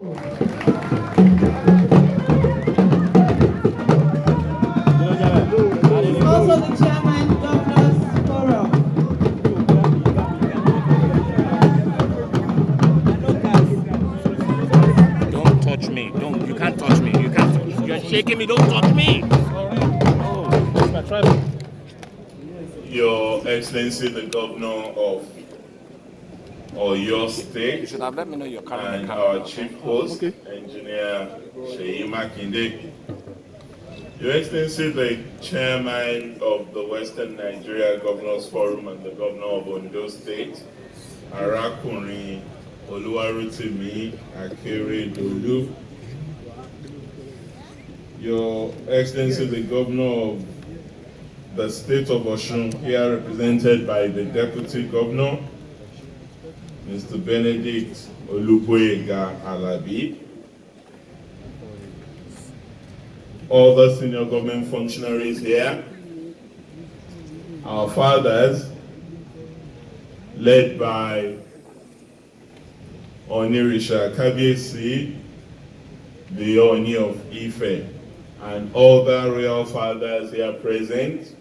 Also the chairman, Governors Forum. Don't touch me. Don't. You can't touch me. You can't. You're shaking me. Don't touch me. Oh, it's my tribal. Your Excellency, the Governor of Oyo You State, should have let me know you're carrying and the camera. our Chief Host, Engineer Sheyi Makinde. Your Excellency, the Chairman of the Western Nigeria Governors Forum and the Governor of Ondo State, Arakunrin Oluwarotimi Akeredolu. Your Excellency, the Governor of the State of Osun, here represented by the Deputy Governor, Mr. Benedict Oluboyega Alabi, all the senior government functionaries here, our fathers, led by Onirisha Kabiesi, the Oni of Ife, and all the royal fathers here present,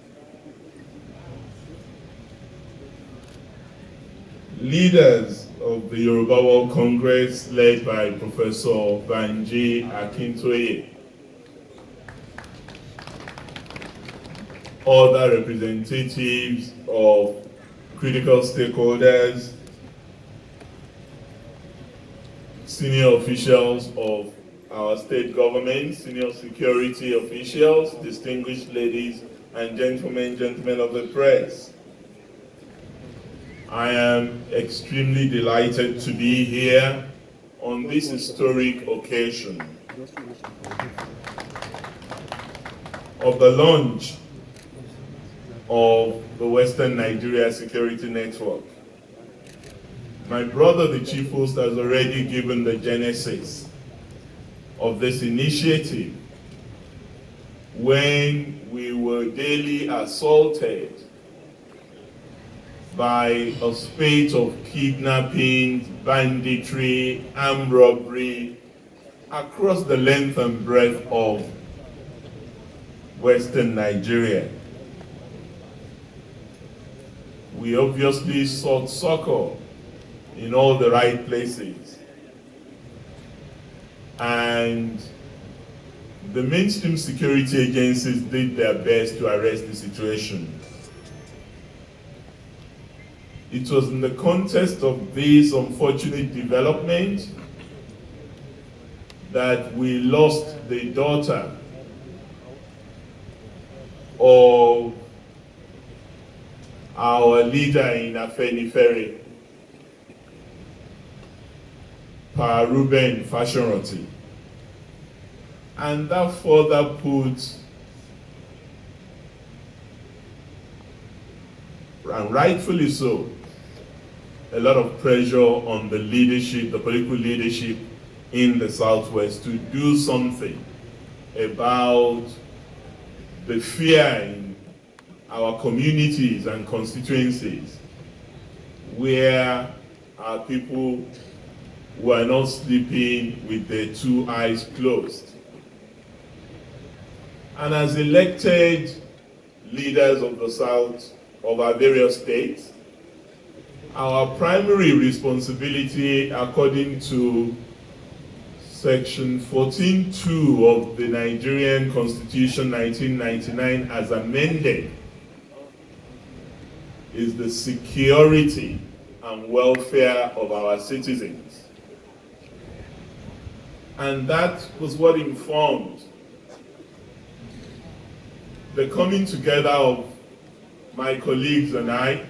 leaders of the Yoruba World Congress led by Professor Banji Akintoye, other representatives of critical stakeholders, senior officials of our state government, senior security officials, distinguished ladies and gentlemen of the press. I am extremely delighted to be here on this historic occasion of the launch of the Western Nigeria Security Network. My brother, the Chief Host, has already given the genesis of this initiative when we were daily assaulted by a spate of kidnappings, banditry, armed robbery across the length and breadth of Western Nigeria. We obviously sought succor in all the right places. And the mainstream security agencies did their best to arrest the situation. It was in the context of this unfortunate development that we lost the daughter of our leader in Afenifere, Pa Ruben Fashoranti. And that further put, and rightfully so, a lot of pressure on the leadership, the political leadership in the Southwest to do something about the fear in our communities and constituencies where our people were not sleeping with their two eyes closed. And as elected leaders of the South, of our various states, our primary responsibility, according to Section 14(2) of the Nigerian Constitution 1999 as amended, is the security and welfare of our citizens. And that was what informed the coming together of my colleagues and I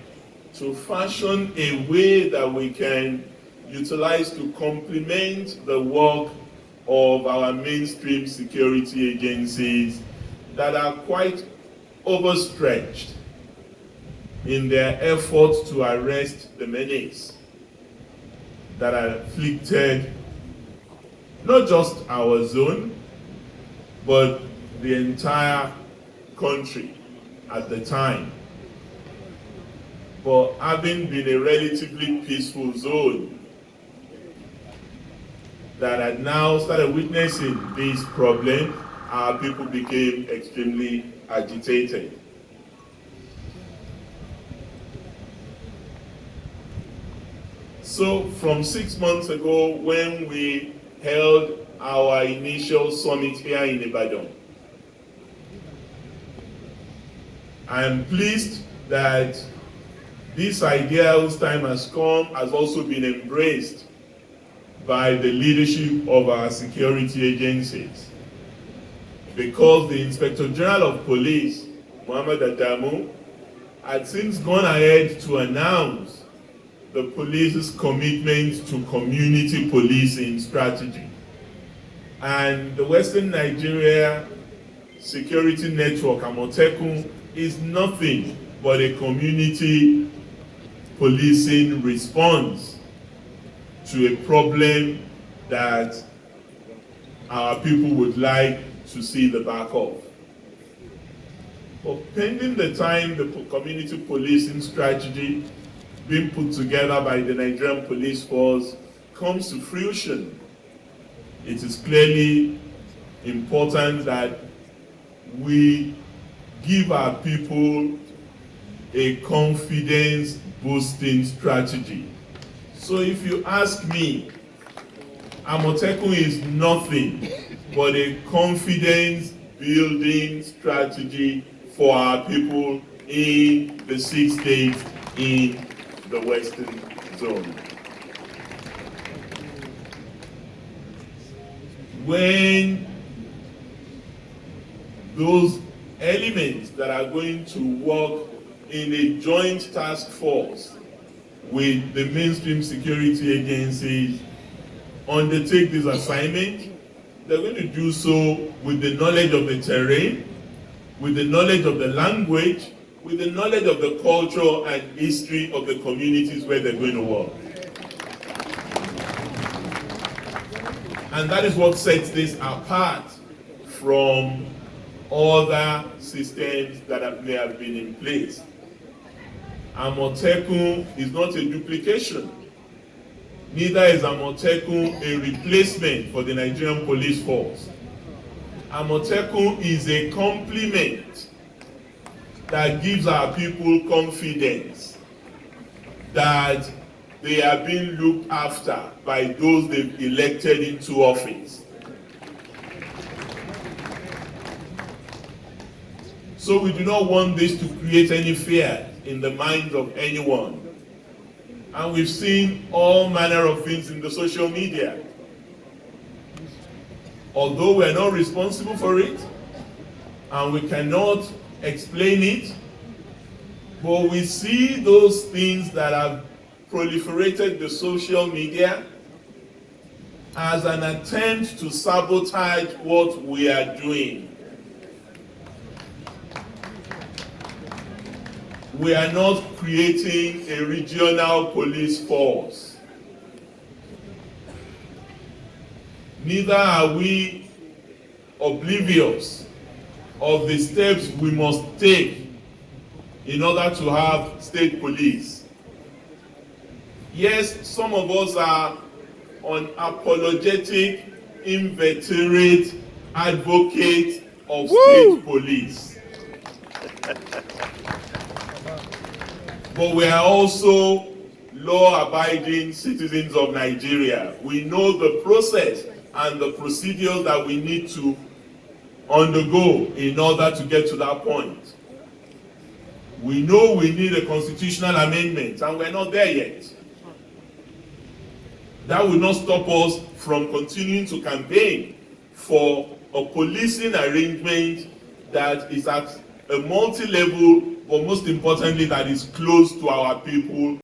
to fashion a way that we can utilize to complement the work of our mainstream security agencies that are quite overstretched in their efforts to arrest the menace that afflicted not just our zone, but the entire country at the time. But having been a relatively peaceful zone, that had now started witnessing this problem, our people became extremely agitated. So from 6 months ago, when we held our initial summit here in Ibadan, I am pleased that this idea whose time has come has also been embraced by the leadership of our security agencies, because the Inspector General of Police, Muhammad Adamu, had since gone ahead to announce the police's commitment to community policing strategy. And the Western Nigeria Security Network, Amotekun, is nothing but a community policing response to a problem that our people would like to see the back of. But pending the time the community policing strategy being put together by the Nigerian Police Force comes to fruition, it is clearly important that we give our people a confidence-boosting strategy. So if you ask me, Amotekun is nothing but a confidence-building strategy for our people in the 6 states in the Western Zone. When those elements that are going to work in a joint task force with the mainstream security agencies undertake this assignment, they're going to do so with the knowledge of the terrain, with the knowledge of the language, with the knowledge of the culture and history of the communities where they're going to work. And that is what sets this apart from other systems that may have been in place. Amotekun is not a duplication. Neither is Amotekun a replacement for the Nigerian Police Force. Amotekun is a complement that gives our people confidence that they are being looked after by those they've elected into office. So we do not want this to create any fear in the minds of anyone. And we've seen all manner of things in the social media. Although we are not responsible for it, and we cannot explain it, but we see those things that have proliferated the social media as an attempt to sabotage what we are doing. We are not creating a regional police force. Neither are we oblivious of the steps we must take in order to have state police. Yes, some of us are unapologetic, inveterate advocates of state police. But we are also law-abiding citizens of Nigeria. We know the process and the procedures that we need to undergo in order to get to that point. We know we need a constitutional amendment, and we're not there yet. That will not stop us from continuing to campaign for a policing arrangement that is at a multi-level, but most importantly, that is close to our people.